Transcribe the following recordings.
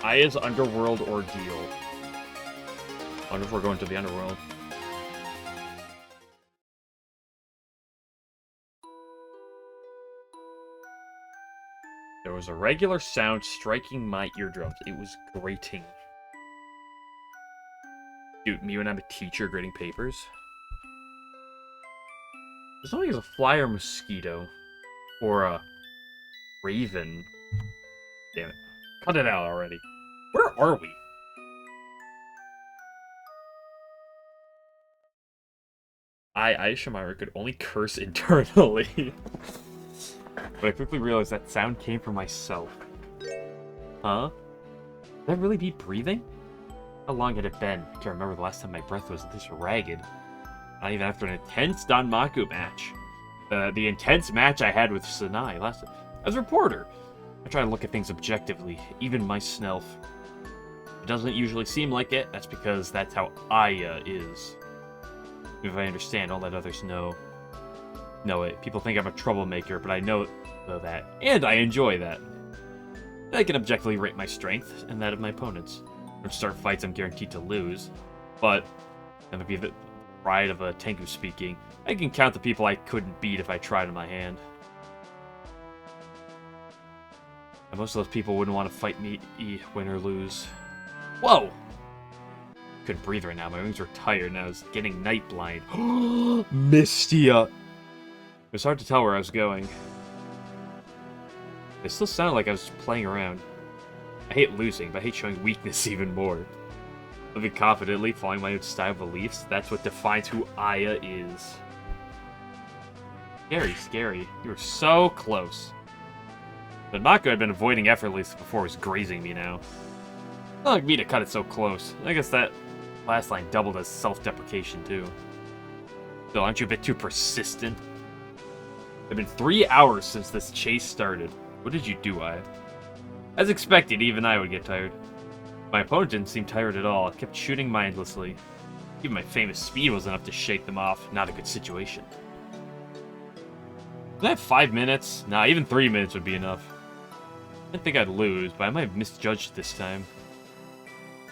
Aya's underworld ordeal. I wonder if we're going to the underworld. There was a regular sound striking my eardrums. It was grating. Dude, me when I'm a teacher grading papers. There's only a fly or mosquito. Or a raven. Damn it. Cut it out already. Where are we? Aishamira could only curse internally. But I quickly realized that sound came from myself. Huh? Did I really be breathing? How long had it been? I can't remember the last time my breath was this ragged. Not even after an intense Danmaku match. The intense match I had with Sanai last time. As a reporter, I try to look at things objectively, even myself. It doesn't usually seem like it, that's because that's how Aya is. If I understand, I'll let others know it. People think I'm a troublemaker, but I know that, and I enjoy that. I can objectively rate my strength and that of my opponents. When I start fights, I'm guaranteed to lose, but that would be the pride of a Tengu speaking. I can count the people I couldn't beat if I tried in my hand. And most of those people wouldn't want to fight me, win or lose. Whoa! Couldn't breathe right now. My wings were tired, and I was getting night blind. Mistia! It was hard to tell where I was going. It still sounded like I was playing around. I hate losing, but I hate showing weakness even more. Living confidently, following my own style beliefs, that's what defines who Aya is. Scary, scary. You were so close. But Mako had been avoiding effortless before he was grazing me now. Not like me to cut it so close. I guess that last line doubled as self-deprecation too. Still, aren't you a bit too persistent? It's been 3 hours since this chase started. What did you do, Aya? As expected, even I would get tired. My opponent didn't seem tired at all. It kept shooting mindlessly. Even my famous speed was enough to shake them off. Not a good situation. Did I have 5 minutes? Nah, even 3 minutes would be enough. I didn't think I'd lose, but I might have misjudged this time.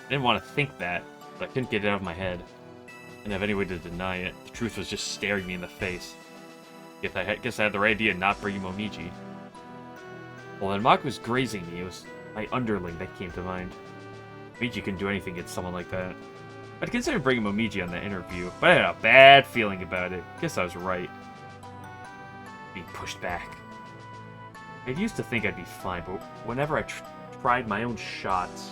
I didn't want to think that, but I couldn't get it out of my head. I didn't have any way to deny it. The truth was just staring me in the face. Guess I had the right idea not bringing Momiji. Well, when Mako was grazing me, it was my underling that came to mind. Momiji couldn't do anything against someone like that. I'd considered bringing Momiji on that interview, but I had a bad feeling about it. Guess I was right. Being pushed back. I used to think I'd be fine, but whenever I tried my own shots,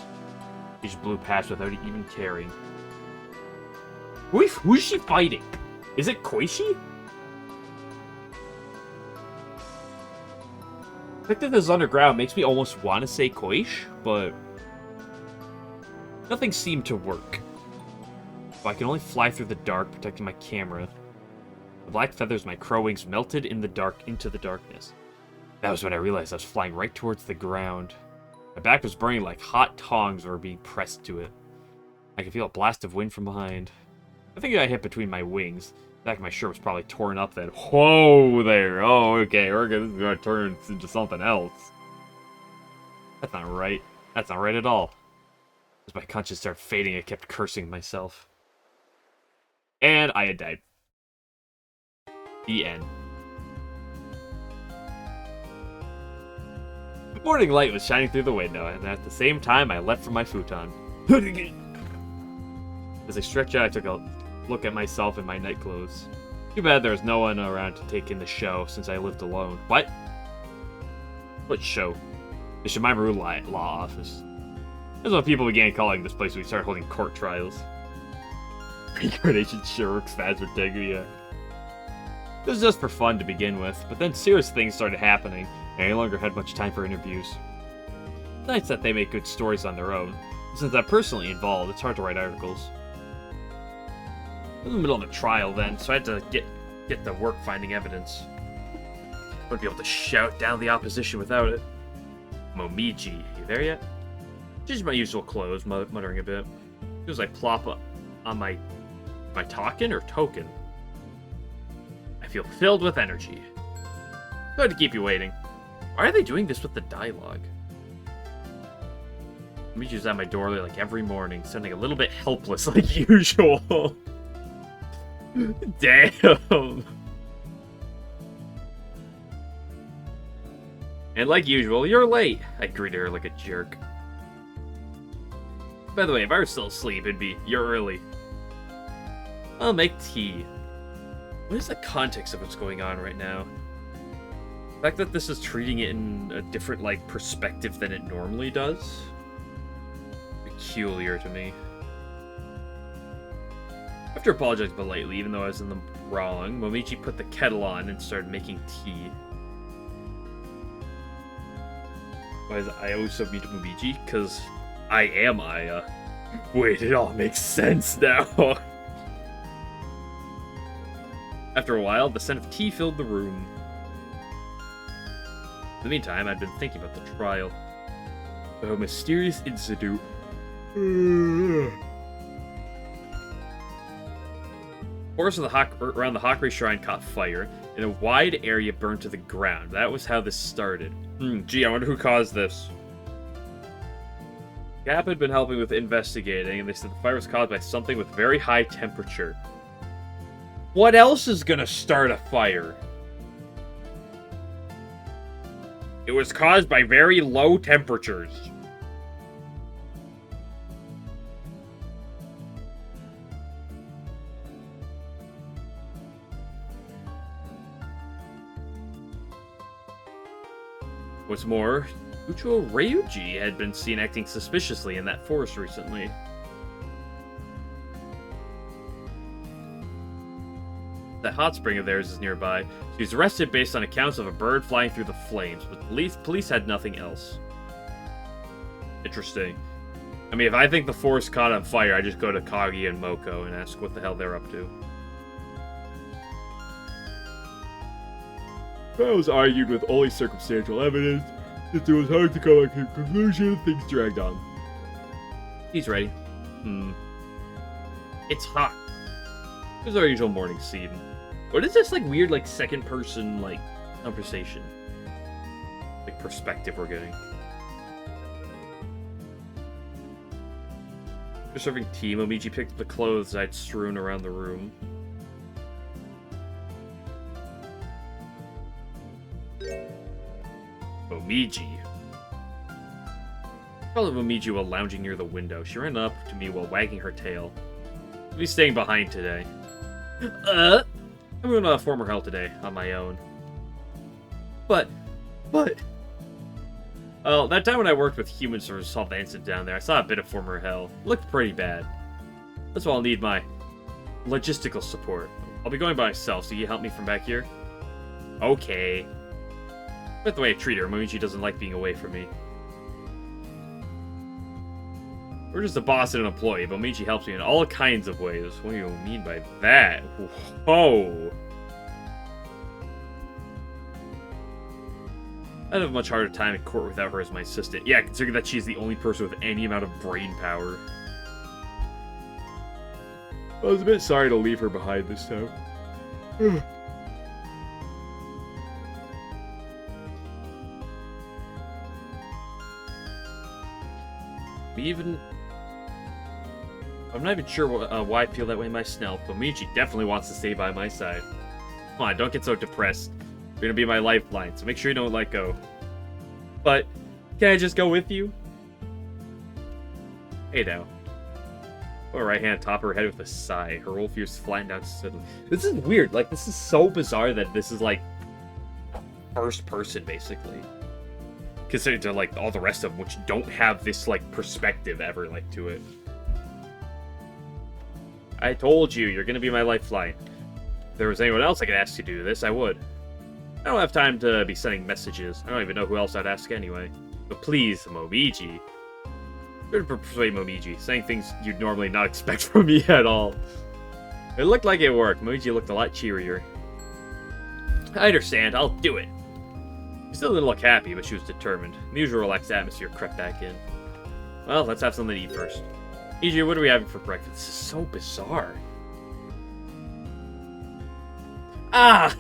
he just blew past without even caring. Who is she fighting? Is it Koishi? The fact that this is underground makes me almost want to say Koish, but nothing seemed to work. So I can only fly through the dark, protecting my camera. The black feathers of my crow wings melted in the dark into the darkness. That was when I realized I was flying right towards the ground. My back was burning like hot tongs were being pressed to it. I could feel a blast of wind from behind. I think I hit between my wings. The back of my shirt was probably torn up then. Whoa there! Oh, okay, this is gonna turn into something else. That's not right. That's not right at all. As my conscience started fading, I kept cursing myself. And I had died. The end. The morning light was shining through the window, and at the same time, I leapt from my futon. As I stretched out, I took a look at myself in my night clothes. Too bad there was no one around to take in the show, since I lived alone. What? What show? The Shimaru Law Office. This is when people began calling this place when we started holding court trials. Reincarnation Shirks, Fazber Tengu, yeah. This was just for fun to begin with, but then serious things started happening, and I no longer had much time for interviews. It's nice that they make good stories on their own. Since I'm personally involved, it's hard to write articles. I was in the middle of a trial then, so I had to get to work finding evidence. I wouldn't be able to shout down the opposition without it. Momiji, you there yet? Changed my usual clothes, muttering a bit. As soon as I plop up on my token or token, I feel filled with energy. Sorry to keep you waiting. Why are they doing this with the dialogue? Momichi's at my door like every morning, sounding a little bit helpless like usual. Damn. And like usual, you're late. I greeted her like a jerk. By the way, if I were still asleep, it'd be, you're early. I'll make tea. What is the context of what's going on right now? The fact that this is treating it in a different, like, perspective than it normally does? Peculiar to me. After apologizing politely, even though I was in the wrong, Momichi put the kettle on and started making tea. Why is I also meet Momichi? Because I am Aya. Wait, it all makes sense now. After a while, the scent of tea filled the room. In the meantime, I'd been thinking about the trial. The mysterious incident. Forest of around the Hakurei Shrine caught fire, and a wide area burned to the ground. That was how this started. Gee, I wonder who caused this. Gap had been helping with investigating, and they said the fire was caused by something with very high temperature. What else is gonna start a fire? It was caused by very low temperatures. What's more, Ucho Ryuji had been seen acting suspiciously in that forest recently. That hot spring of theirs is nearby. She was arrested based on accounts of a bird flying through the flames, but police had nothing else. Interesting. I mean, if I think the forest caught on fire, I just go to Kagi and Moko and ask what the hell they're up to. That was argued with only circumstantial evidence, since it was hard to come to a conclusion, things dragged on. He's ready. It's hot. It was our usual morning scene. What is this, like, weird, like, second-person, like, conversation? Like, perspective we're getting. After serving tea, Momichi picked up the clothes I'd strewn around the room. Momichi. I followed Momichi while lounging near the window. She ran up to me while wagging her tail. I'll be staying behind today. I'm going to former hell today, on my own. But... Well, that time when I worked with humans to resolve the incident down there, I saw a bit of former hell. It looked pretty bad. That's why I'll need my logistical support. I'll be going by myself, so can you help me from back here? Okay. With the way I treat her, Momichi doesn't like being away from me. We're just a boss and an employee, but Momichi helps me in all kinds of ways. What do you mean by that? Whoa! I'd have a much harder time in court without her as my assistant. Yeah, considering that she's the only person with any amount of brain power. I was a bit sorry to leave her behind this time. I'm not even sure why I feel that way myself, but Momichi definitely wants to stay by my side. Come on, don't get so depressed. You're gonna be my lifeline, so make sure you don't let go. But, can I just go with you? Hey now. Put her right hand top of her head with a sigh. Her wolf ears flattened out suddenly. This is weird. Like, this is so bizarre that this is, like, first person, basically. Considering to, like, all the rest of them, which don't have this, like, perspective ever, like, to it. I told you, you're gonna be my lifeline. If there was anyone else I could ask to do this, I would. I don't have time to be sending messages. I don't even know who else I'd ask anyway. But please, Momichi. Try to persuade Momichi, saying things you'd normally not expect from me at all. It looked like it worked. Momichi looked a lot cheerier. I understand, I'll do it. She still didn't look happy, but she was determined. The usual relaxed atmosphere crept back in. Well, let's have something to eat first. EJ, what are we having for breakfast? This is so bizarre. Ah!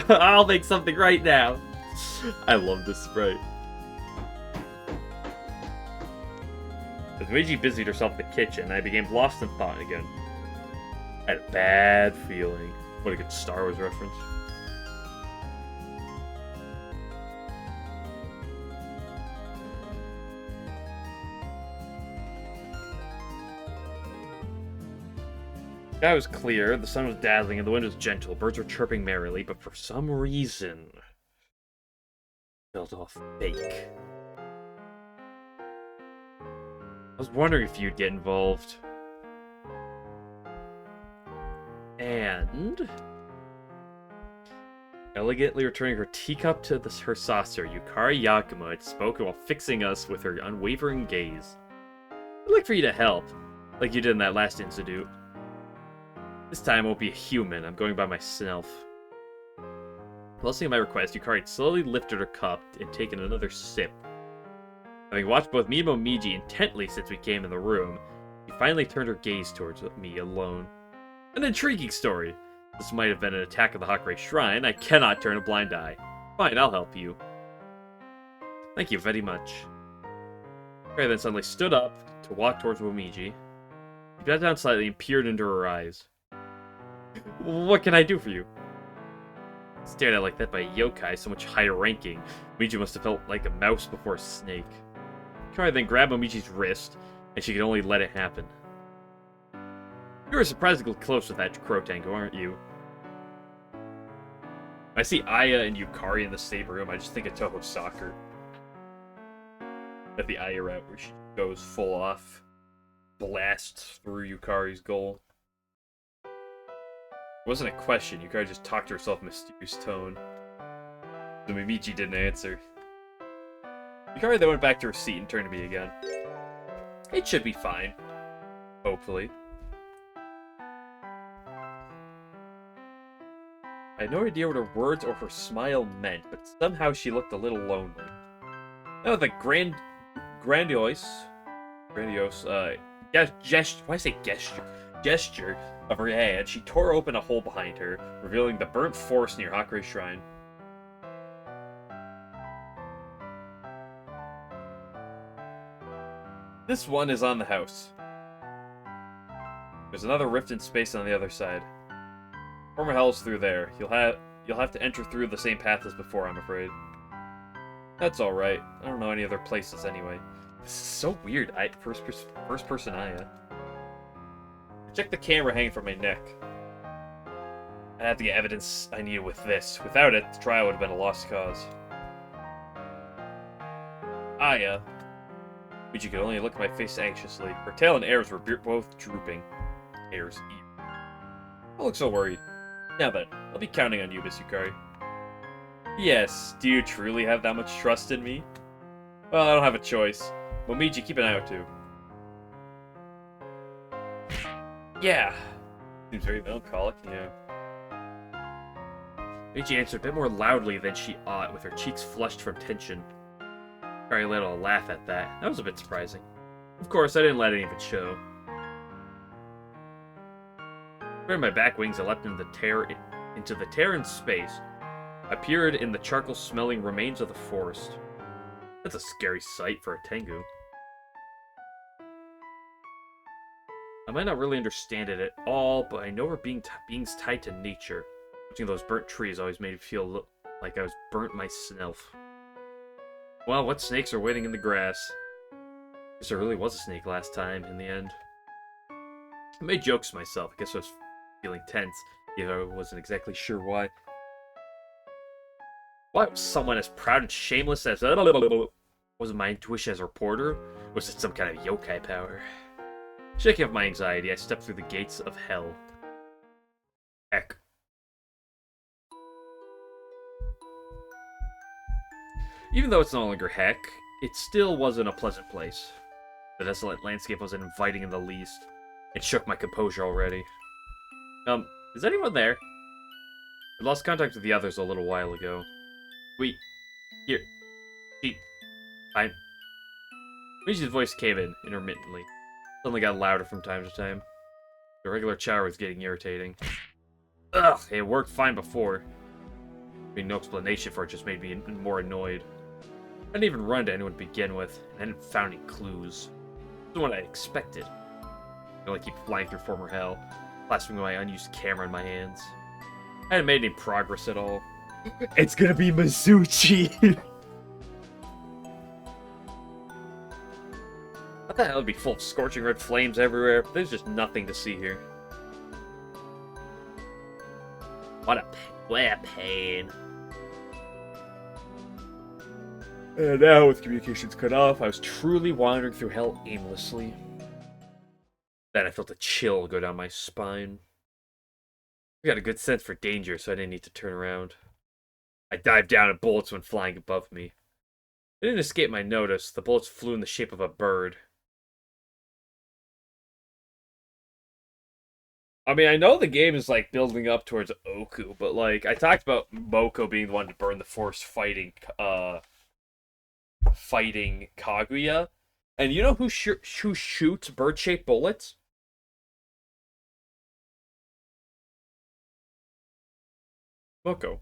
I'll make something right now. I love this sprite. Luigi busied herself in the kitchen, and I became lost in thought again. I had a bad feeling. What a good Star Wars reference. The sky was clear, the sun was dazzling, and the wind was gentle. Birds were chirping merrily, but for some reason, it felt all fake. I was wondering if you'd get involved. And elegantly returning her teacup to her saucer, Yukari Yakuma had spoken while fixing us with her unwavering gaze. I'd like for you to help, like you did in that last institute. This time I won't be a human, I'm going by myself. Listening to my request, Yukari slowly lifted her cup and taken another sip. Having watched both me and Momiji intently since we came in the room, she finally turned her gaze towards me alone. An intriguing story. This might have been an attack of the Hakurei Shrine. I cannot turn a blind eye. Fine, I'll help you. Thank you very much. Yukari then suddenly stood up to walk towards Momiji. He bent down slightly and peered into her eyes. What can I do for you? Stared at like that by a yokai so much higher ranking, Momiji must have felt like a mouse before a snake. Yukari then grabbed Momiji's wrist, and she could only let it happen. You were surprisingly close with that Crotango, aren't you? When I see Aya and Yukari in the same room, I just think of Touhou Soccer. At the Aya route where she goes full off, blasts through Yukari's goal. It wasn't a question, Yukari just talked to herself in a mysterious tone. The Momiji didn't answer. Yukari then went back to her seat and turned to me again. It should be fine. Hopefully. I had no idea what her words or her smile meant, but somehow she looked a little lonely. Now with a grandiose gesture of her hand, she tore open a hole behind her, revealing the burnt forest near Hakurei Shrine. This one is on the house. There's another rift in space on the other side. Former hell's through there. You'll have to enter through the same path as before, I'm afraid. That's alright. I don't know any other places anyway. This is so weird. First person Aya. Check the camera hanging from my neck. I had the evidence I needed with this. Without it, the trial would have been a lost cause. Aya. But you could only look at my face anxiously. Her tail and ears were both drooping. Ears. Don't look so worried. Now then, I'll be counting on you, Miss Yukari. Yes, do you truly have that much trust in me? Well, I don't have a choice. Momiji, keep an eye out too. Yeah. Seems very melancholic, yeah. Momiji answered a bit more loudly than she ought, with her cheeks flushed from tension. Yukari let out a laugh at that. That was a bit surprising. Of course, I didn't let any of it show. Spreading my back wings, I leapt into the tear in space. I peered in the charcoal-smelling remains of the forest. That's a scary sight for a Tengu. I might not really understand it at all, but I know we're beings tied to nature. Watching those burnt trees always made me feel like I was burnt myself. Well, what snakes are waiting in the grass? Guess there really was a snake last time, in the end. I made jokes to myself. I guess I was feeling tense, even though I wasn't exactly sure why. Why was someone as proud and shameless as... Was it my intuition as a reporter? Was it some kind of yokai power? Shaking off my anxiety, I stepped through the gates of hell. Heck. Even though it's no longer heck, it still wasn't a pleasant place. The desolate landscape wasn't inviting in the least. It shook my composure already. Is anyone there? I lost contact with the others a little while ago. Here. Fine. Luigi's voice came in, intermittently. Suddenly got louder from time to time. The regular chatter was getting irritating. Ugh, it worked fine before. Being no explanation for it just made me more annoyed. I didn't even run to anyone to begin with, and I hadn't found any clues. is what I expected. I keep flying through former hell, clasping my unused camera in my hands. I hadn't made any progress at all. It's gonna be Mizuchi! I thought it would be full of scorching red flames everywhere, but there's just nothing to see here. What a pain. And now, with communications cut off, I was truly wandering through hell aimlessly. Then I felt a chill go down my spine. I got a good sense for danger, so I didn't need to turn around. I dived down and bullets went flying above me. They didn't escape my notice. The bullets flew in the shape of a bird. I mean, I know the game is, like, building up towards Oku, but, like, I talked about Moko being the one to burn the forest fighting Kaguya. And you know who shoots bird-shaped bullets? Moko.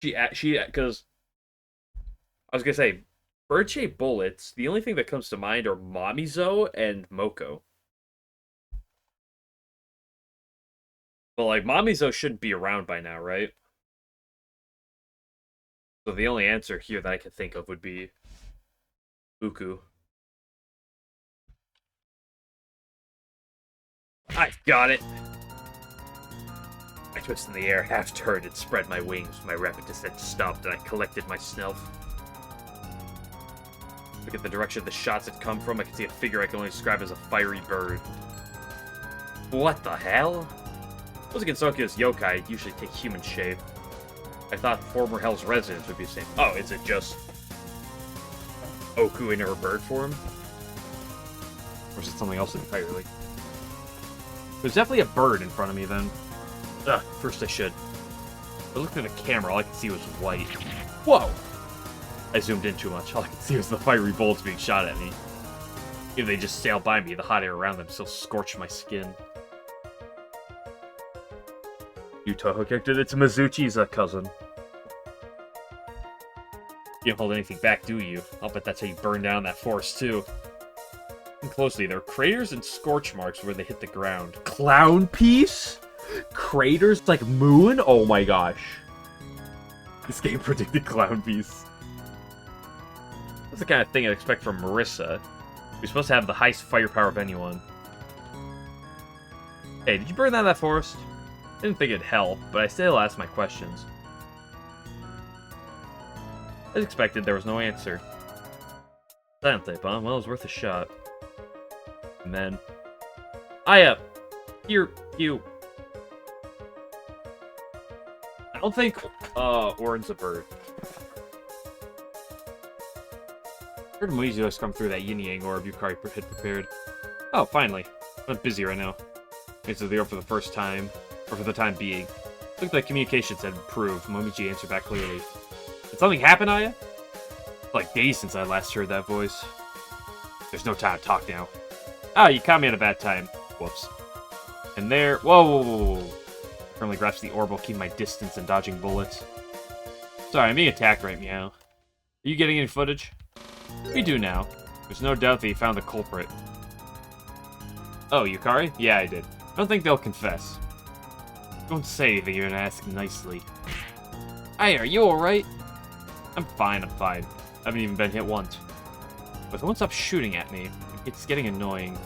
Because I was gonna say, bird-shaped bullets, the only thing that comes to mind are Mamizo and Moko. But, like, Mamizo shouldn't be around by now, right? So the only answer here that I could think of would be Uku. I got it! I twisted in the air, half turned, and spread my wings. My rapid descent stopped, and I collected myself. Look at the direction the shots had come from. I could see a figure I can only describe as a fiery bird. What the hell? Those against Okio's yokai usually take human shape. I thought former Hell's residents would be the same. Oh, is it just Oku in her bird form? Or is it something else entirely? There's definitely a bird in front of me then. Ugh, first I should. I looked at the camera, all I could see was white. Whoa! I zoomed in too much. All I could see was the fiery bullets being shot at me. If they just sailed by me, the hot air around them still scorched my skin. You Touhou character, it's Mizuchi's cousin. You don't hold anything back, do you? I'll bet that's how you burn down that forest, too. Listen closely, there are craters and scorch marks where they hit the ground. Clown piece? Craters like moon? Oh my gosh. This game predicted clown piece. That's the kind of thing I'd expect from Marissa. You're supposed to have the highest firepower of anyone. Hey, did you burn down that forest? I didn't think it'd help, but I still asked my questions. As expected, there was no answer. Silent type, huh? Well, it was worth a shot. And then... you... I don't think, Orin's a bird. I heard Mizuchi has come through that yin-yang orb Yukari had prepared. Oh, finally. I'm busy right now. Answered the orb for the first time. Or for the time being. Looked like communications had improved. Momiji answered back clearly. Did something happen, Aya? It's like days since I last heard that voice. There's no time to talk now. Ah, you caught me at a bad time. Whoops. And there... Whoa! I firmly grasped the orb while keeping my distance and dodging bullets. Sorry, I'm being attacked right meow. Are you getting any footage? We do now. There's no doubt that you found the culprit. Oh, Yukari? Yeah, I did. I don't think they'll confess. Don't say anything, you're gonna ask nicely. Hey, are you alright? I'm fine. I haven't even been hit once. But someone stopped shooting at me. It's getting annoying.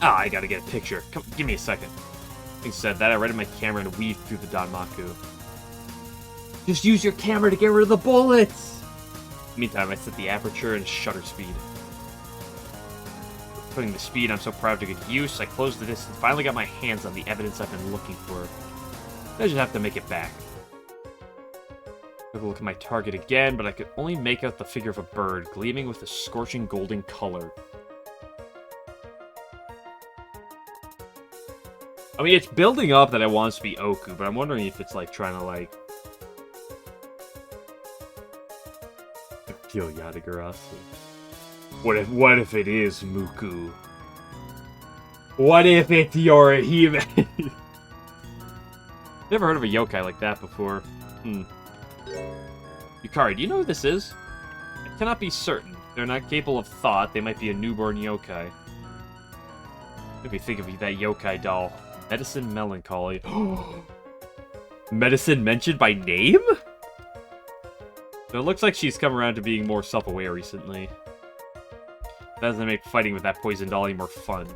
Ah, I gotta get a picture. Come, give me a second. Having said that, I readied my camera and weaved through the Danmaku. Just use your camera to get rid of the bullets! Meantime, I set the aperture and shutter speed. Putting the speed I'm so proud to good use, I closed the distance and finally got my hands on the evidence I've been looking for. I just have to make it back. Took a look at my target again, but I could only make out the figure of a bird, gleaming with a scorching golden color. I mean, it's building up that I want it to be Oku, but I'm wondering if it's, like, trying to, like... kill Yadagarasu. What if it is Muku? What if it's Yorihime? Never heard of a yokai like that before. Yukari, do you know who this is? I cannot be certain. They're not capable of thought. They might be a newborn yokai. Let me think of that yokai doll. Medicine Melancholy. Medicine mentioned by name? So it looks like she's come around to being more self-aware recently. That doesn't make fighting with that poison doll any more fun.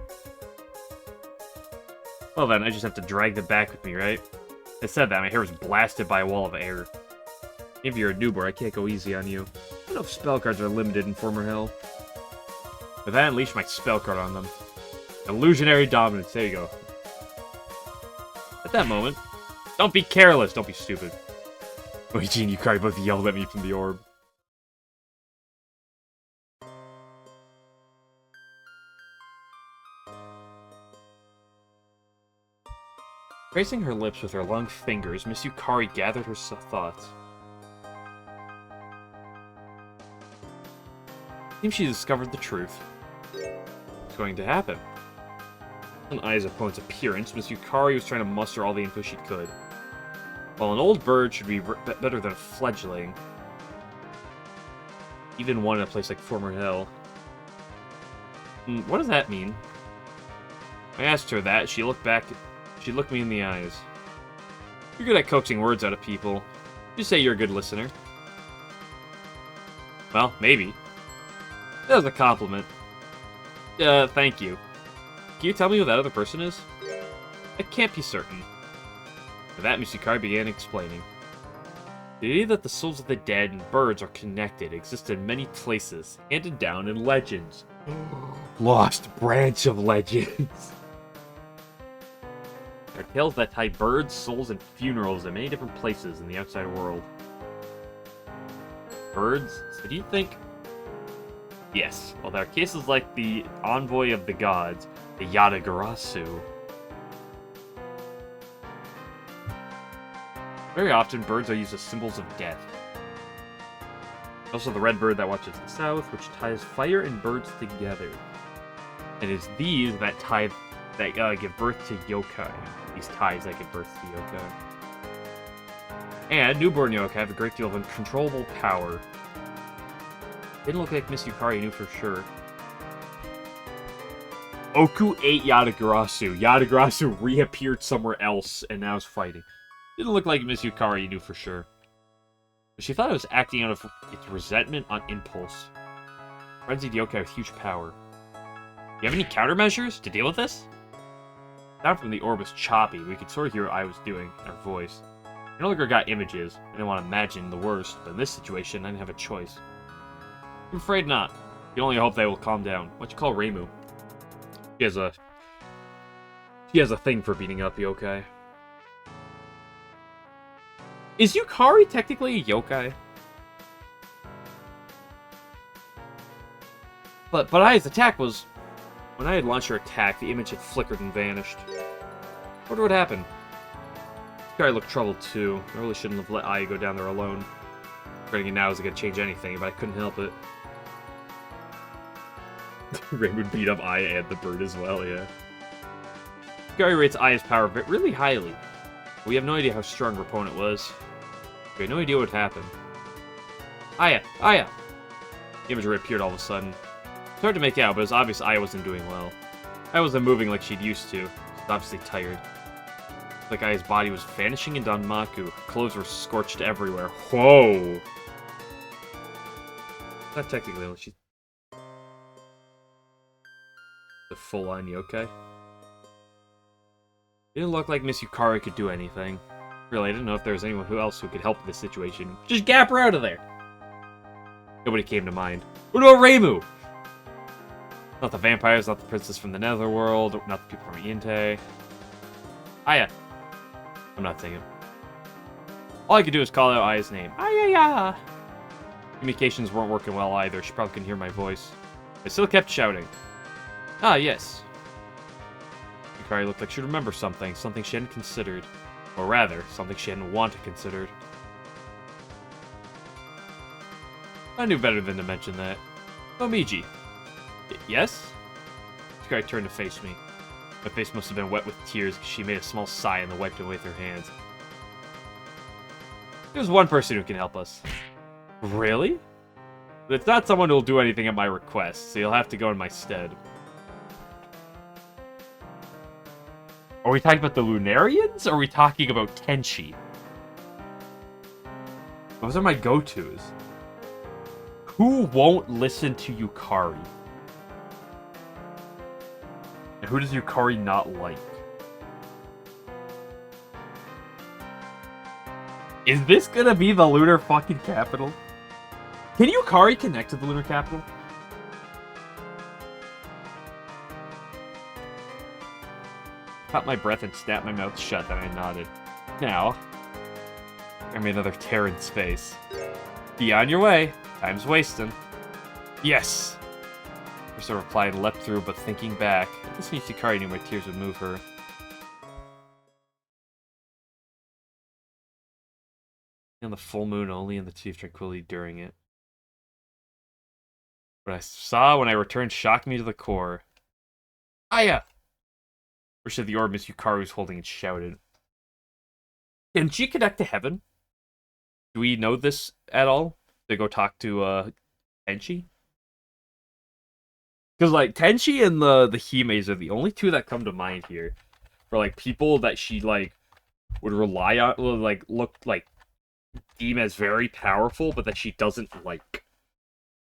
Well then, I just have to drag them back with me, right? I said that, my hair was blasted by a wall of air. If you're a newborn, I can't go easy on you. I don't know if spell cards are limited in Former Hell. With that, I unleash my spell card on them. Illusionary Dominance, there you go. At that moment, don't be careless, don't be stupid. Luigi and Yukari both yelled at me from the orb. Tracing her lips with her long fingers, Miss Yukari gathered her thoughts. Seems she discovered the truth. What's going to happen? In eyes of opponent's appearance, Miss Yukari was trying to muster all the info she could. While an old bird should be better than a fledgling, even one in a place like Former Hill. What does that mean? I asked her that. She looked back. She looked me in the eyes. You're good at coaxing words out of people. You say you're a good listener. Well, maybe. That was a compliment. Thank you. Can you tell me who that other person is? I can't be certain. For that, Miss Yukari began explaining. The idea that the souls of the dead and birds are connected exists in many places, handed down in legends. Lost branch of legends. There are tales that tie birds, souls, and funerals in many different places in the outside world. Birds? So do you think... Yes, well there are cases like the Envoy of the Gods, the Yatagarasu. Very often, birds are used as symbols of death. Also, the red bird that watches the south, which ties fire and birds together. And it's these that give birth to yokai. These ties that give birth to yokai. And newborn yokai have a great deal of uncontrollable power. Didn't look like Miss Yukari knew for sure. Oku ate Yatagarasu. Yatagarasu reappeared somewhere else and now is fighting. Didn't look like Miss Yukari knew for sure. But she thought it was acting out of its resentment on impulse. Frenzied yokai with huge power. You have any countermeasures to deal with this? The sound from the orb was choppy. We could sort of hear what I was doing in her voice. I no longer got images. I didn't want to imagine the worst, but in this situation, I didn't have a choice. I'm afraid not. You can only hope they will calm down. What'd you call Reimu? She has a thing for beating up yokai. Is Yukari technically a yokai? But Ai's attack was... When I had launched her attack, the image had flickered and vanished. I wonder what happened. Yukari looked troubled too. I really shouldn't have let Ai go down there alone. Running now isn't going to change anything, but I couldn't help it. Ray would beat up Ai and the bird as well, yeah. Yukari rates Ai's power really highly. We have no idea how strong her opponent was. We had no idea what happened. Aya! Aya! The image reappeared all of a sudden. It's hard to make out, but it was obvious Aya wasn't doing well. Aya wasn't moving like she'd used to. She was obviously tired. Like Aya's body was vanishing in Danmaku. Her clothes were scorched everywhere. Whoa! Not technically, she's the full-on yokai. It didn't look like Miss Yukari could do anything. Really, I didn't know if there was anyone else who could help this situation. Just gap her out of there! Nobody came to mind. What about Reimu? Not the vampires, not the princess from the Netherworld, not the people from Yintei. Aya. I'm not saying it. All I could do is call out Aya's name. Aya! Communications weren't working well either. She probably couldn't hear my voice. I still kept shouting. Ah, yes. Yukari looked like she'd remember something. Something she hadn't considered. Or rather, something she hadn't wanted considered. I knew better than to mention that. Momiji. Yes? Yukari turned to face me. My face must have been wet with tears because she made a small sigh and then wiped it away with her hands. There's one person who can help us. Really? But it's not someone who'll do anything at my request, so you'll have to go in my stead. Are we talking about the Lunarians, or are we talking about Tenchi? Those are my go-tos. Who won't listen to Yukari? And who does Yukari not like? Is this gonna be the lunar fucking capital? Can Yukari connect to the lunar capital? Caught my breath and snapped my mouth shut, then I nodded. Now, I made another tear in space. Be on your way. Time's wasting. Yes! Ursa replied and leapt through, but thinking back, this means Yukari knew my tears would move her. On the full moon only in the sea of tranquility during it. What I saw when I returned shocked me to the core. Aya! Or should the orb Miss Yukari was holding and shouted. Can she connect to heaven? Do we know this at all? To go talk to Tenchi? Because like Tenchi and the Himeis are the only two that come to mind here. For like people that she like would rely on, like look like deem as very powerful, but that she doesn't like.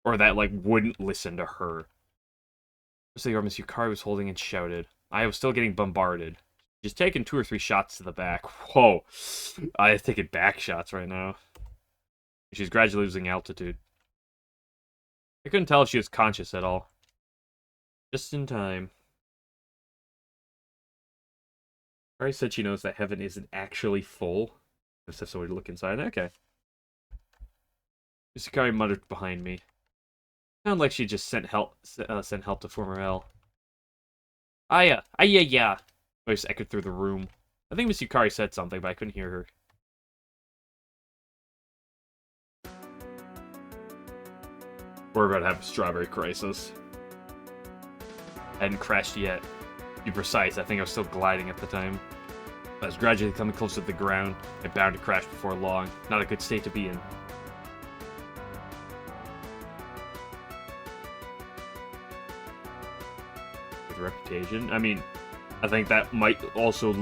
Or that like wouldn't listen to her. So the orb Miss Yukari was holding and shouted. I was still getting bombarded. Just taking 2 or 3 shots to the back. Whoa. I'm taking back shots right now. She's gradually losing altitude. I couldn't tell if she was conscious at all. Just in time. Mary said she knows that heaven isn't actually full. Just have somewhere to look inside. Okay. Yukari muttered behind me. Sounded like she just sent help to former L. Aya! Aya! Voice echoed through the room. I think Miss Yukari said something, but I couldn't hear her. We're about to have a strawberry crisis. I hadn't crashed yet. To be precise, I think I was still gliding at the time. I was gradually coming closer to the ground. I bound to crash before long. Not a good state to be in. Good reputation? I mean, I think that might also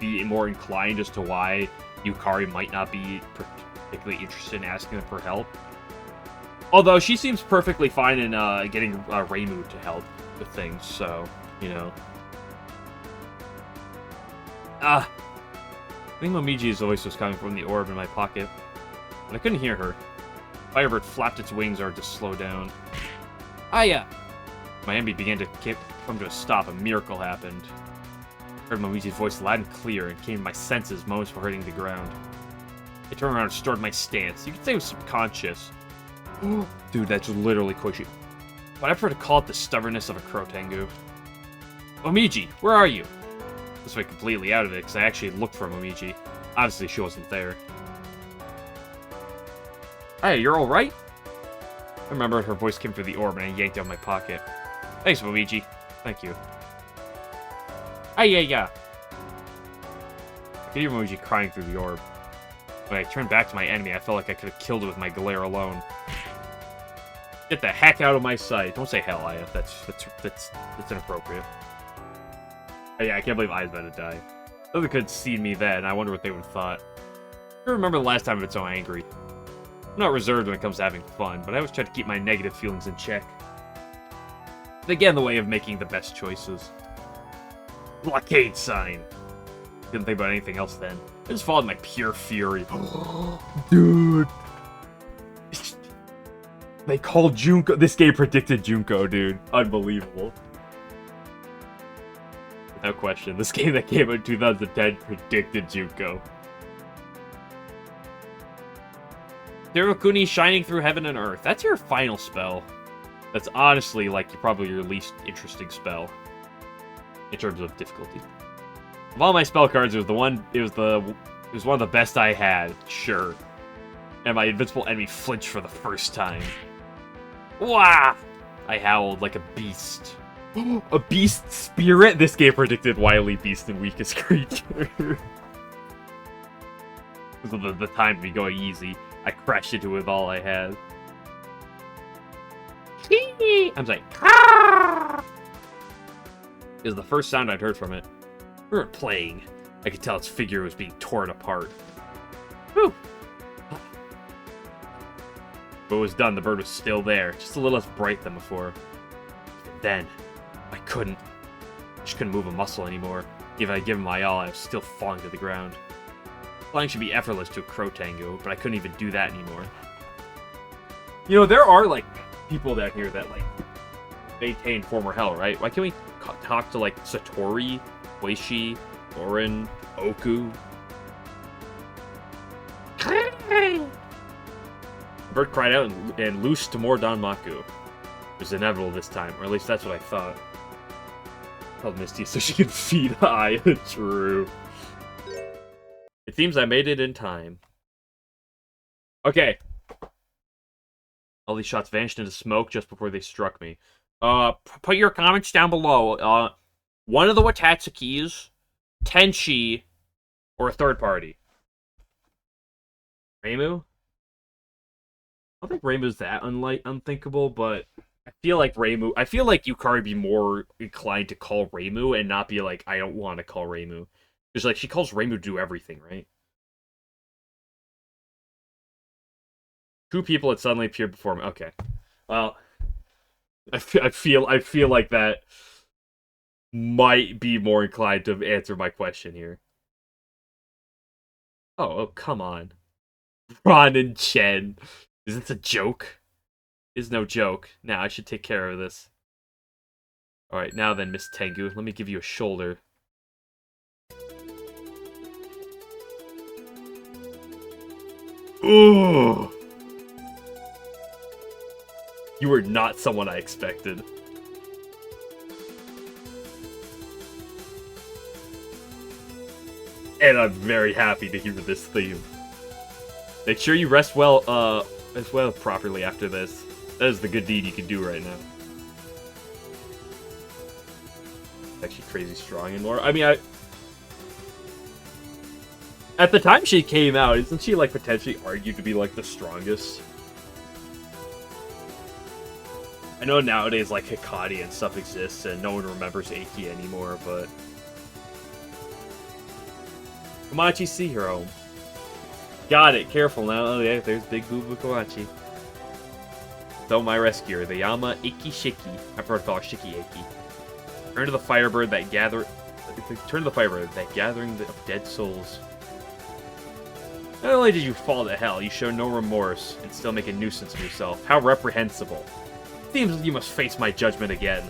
be more inclined as to why Yukari might not be particularly interested in asking them for help. Although she seems perfectly fine in getting Reimu to help with things, so, you know. I think Momiji's voice was coming from the orb in my pocket, but I couldn't hear her. Firebird flapped its wings or to slow down. Aya! My enemy began to come to a stop. A miracle happened. I heard Momiji's voice loud and clear and came to my senses moments before hitting the ground. I turned around and restored my stance. You could say it was subconscious. Dude, that's literally Koichi. But I prefer to call it the stubbornness of a Crotengu. Momiji, where are you? This way completely out of it, because I actually looked for Momiji. Obviously, she wasn't there. Hey, you're alright? I remembered her voice came through the orb, and I yanked out my pocket. Thanks, Momiji. Thank you. Yeah. I could hear Momiji crying through the orb. When I turned back to my enemy, I felt like I could have killed it with my glare alone. Get the heck out of my sight. Don't say hell, Aya. That's inappropriate. Oh, yeah, I can't believe Aya's about to die. Though they could have seen me then, I wonder what they would have thought. I don't remember the last time I've been so angry. I'm not reserved when it comes to having fun, but I always try to keep my negative feelings in check. They get in the way of making the best choices. Blockade sign. Didn't think about anything else then. I just followed my pure fury. Dude. They called Junko. This game predicted Junko, dude. Unbelievable. Without question. This game that came out in 2010 predicted Junko. Hirokuni shining through heaven and earth. That's your final spell. That's honestly, like, probably your least interesting spell. In terms of difficulty. Of all my spell cards, it was one of the best I had, sure. And my invincible enemy flinched for the first time. Wah! I howled like a beast. A beast spirit? This game predicted wily beast and weakest creature. This was the time to be going easy. I crashed into it with all I had. I'm like, ah! It was the first sound I'd heard from it. We were playing. I could tell its figure was being torn apart. Whew. But it was done. The bird was still there, just a little less bright than before. And then, I couldn't. I just couldn't move a muscle anymore. Even if I give it my all, I was still falling to the ground. Flying should be effortless to a crow tango, but I couldn't even do that anymore. You know, there are, like, people down here that, like, maintain former hell, right? Why can't we talk to, like, Satori, Oishi, Orin, Oku? The bird cried out and loosed more Danmaku. It was inevitable this time, or at least that's what I thought. Told Misty so she could feed Ai. True. It seems I made it in time. Okay. All these shots vanished into smoke just before they struck me. Put your comments down below. One of the Watatsukis, Tenchi, or a third party. Reimu? I don't think Reimu's that unthinkable, but I feel like Reimu. I feel like Yukari would be more inclined to call Reimu and not be like, I don't want to call Reimu. Because, like, she calls Reimu to do everything, right? Two people had suddenly appeared before me. Okay. Well, I feel like that might be more inclined to answer my question here. Oh, come on. Ron and Chen. Is this a joke? Is no joke. Now I should take care of this. Alright, now then, Miss Tengu, let me give you a shoulder. Ooh! You were not someone I expected. And I'm very happy to hear this theme. Make sure you rest well properly after this. That is the good deed you can do right now. Actually crazy strong and more. I mean, at the time she came out, isn't she, like, potentially argued to be, like, the strongest? I know nowadays, like, Hikari and stuff exists, and no one remembers Eiki anymore, but... Komachi Sea Hero. Got it, careful now. Oh yeah, there's Big Boo Boo Komachi. So my rescuer, the Yama Ikishiki. I prefer to call her Shiki Eiki. Turn to the Firebird that gathering of dead souls. Not only did you fall to hell, you show no remorse and still make a nuisance of yourself. How reprehensible. Seems you must face my judgment again.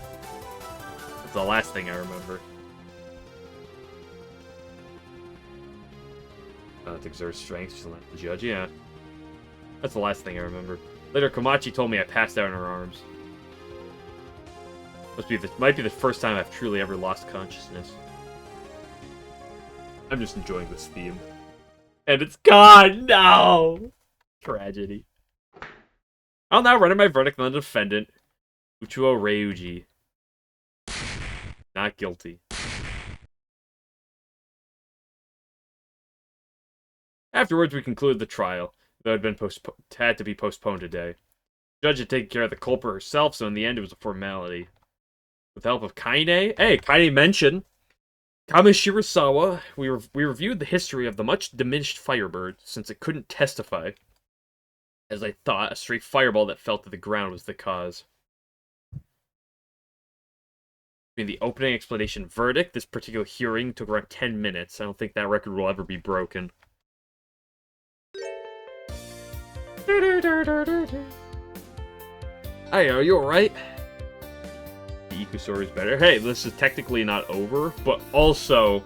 That's the last thing I remember. To exert strength, she's not the judge, yeah. That's the last thing I remember. Later, Komachi told me I passed out in her arms. Might be the first time I've truly ever lost consciousness. I'm just enjoying this theme. And it's gone! No! Tragedy. I'll now render my verdict on the defendant, Uchuo Ryuji. Not guilty. Afterwards, we concluded the trial, though it had to be postponed today. The judge had taken care of the culprit herself, so in the end it was a formality. With the help of Kaine, Kaine mentioned, Kamishirasawa, we reviewed the history of the much diminished Firebird, since it couldn't testify. As I thought, a stray fireball that fell to the ground was the cause. Between the opening explanation verdict, this particular hearing took around 10 minutes. I don't think that record will ever be broken. Hey, are you alright? The Iku story is better. Hey, this is technically not over, but also...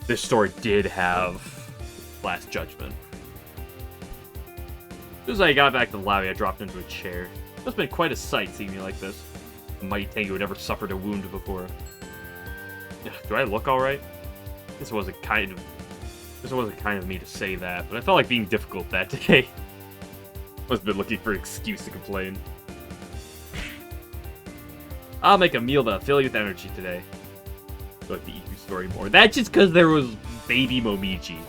this story did have Last Judgment. As soon as I got back to the lobby, I dropped into a chair. It must have been quite a sight seeing me like this. The mighty Tengu had never suffered a wound before. Do I look alright? This wasn't kind of me to say that, but I felt like being difficult that day. Must have been looking for an excuse to complain. I'll make a meal that'll fill you with energy today. I like the Iku story more. That's just because there was baby Momiji.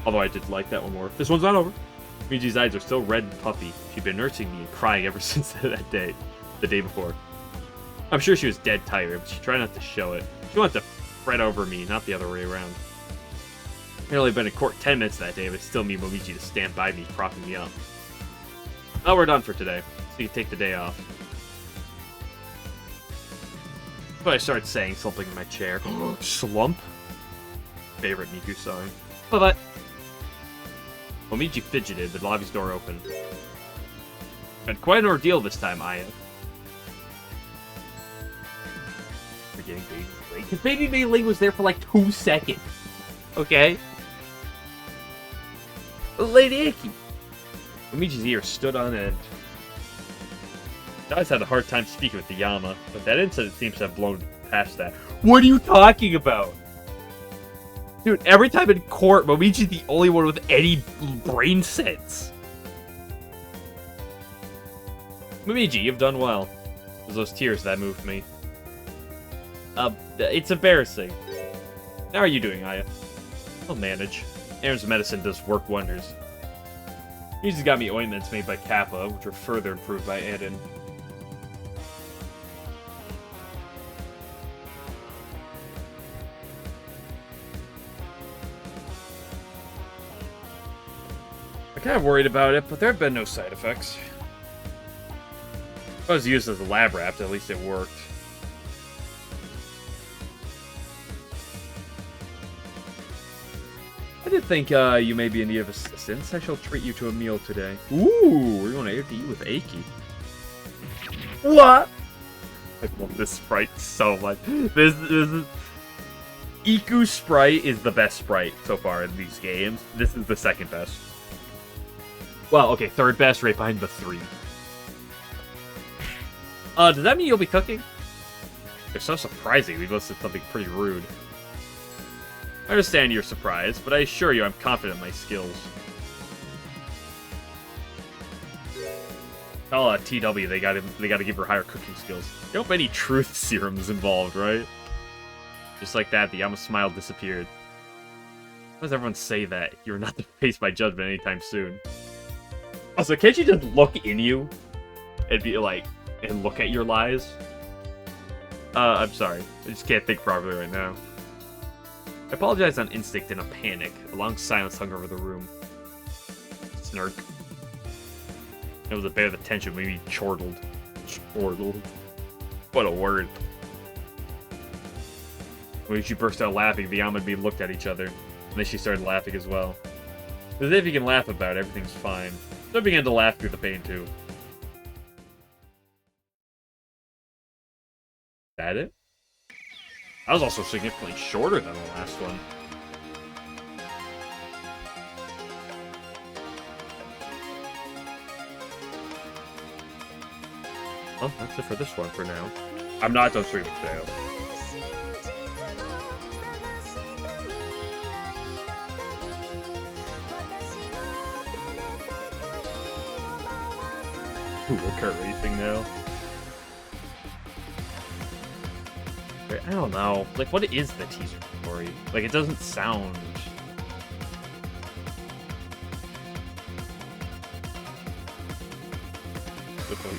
Although I did like that one more. This one's not over. Miji's eyes are still red and puffy. She'd been nursing me and crying ever since that day. The day before. I'm sure she was dead tired, but she tried not to show it. She wanted to fret over me, not the other way around. I'd only been in court 10 minutes that day, but it still need Momiji to stand by me, propping me up. Oh, we're done for today, so you can take the day off. But I started saying something in my chair. Slump? Favorite Miku song. Bye-bye. Momiji fidgeted, the lobby's door opened. Had quite an ordeal this time, Aya. Forgetting Baby May. Because Baby May was there for like 2 seconds. Okay? Lady Icky. Momiji's ear stood on end. Daz had a hard time speaking with the Yama, but that incident seems to have blown past that. What are you talking about? Dude, every time in court, Momiji's the only one with any brain sense. Momiji, you've done well. It was those tears that moved me. It's embarrassing. How are you doing, Aya? I'll manage. Aaron's medicine does work wonders. He's got me ointments made by Kappa, which were further improved by Eden. I'm kind of worried about it, but there have been no side effects. If I was used as a lab rat, at least it worked. I did think you may be in need of assistance. I shall treat you to a meal today. Ooh, we're going to eat with Aki. What? I love this sprite so much. This is... Iku sprite is the best sprite so far in these games. This is the second best. Well, okay, third best, right behind the 3. Does that mean you'll be cooking? It's so surprising. We both said something pretty rude. I understand you're surprised, but I assure you I'm confident in my skills. Tell TW they gotta give her higher cooking skills. You don't have any truth serums involved, right? Just like that, the Yama smile disappeared. Why does everyone say that? You're not to face my judgment anytime soon. Also, can't you just look in you and be like, and look at your lies? I'm sorry. I just can't think properly right now. I apologized on instinct in a panic. A long silence hung over the room. Snark. It was a bear the tension, maybe chortled. Chortled. What a word. When she burst out laughing, the Yama and me looked at each other. And then she started laughing as well. As if you can laugh about it, everything's fine. So I began to laugh through the pain too. Is that it? That was also significantly shorter than the last one. Well, that's it for this one for now. I'm not done streaming today. Ooh, we're kart racing now. I don't know. Like, what is the teaser story? Like, it doesn't sound...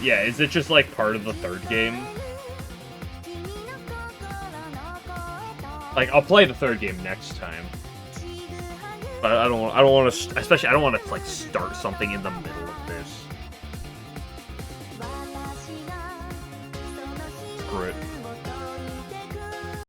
Yeah, is it just, like, part of the third game? Like, I'll play the third game next time. But I don't want to... Especially, I don't want to, like, start something in the middle of this. Screw it.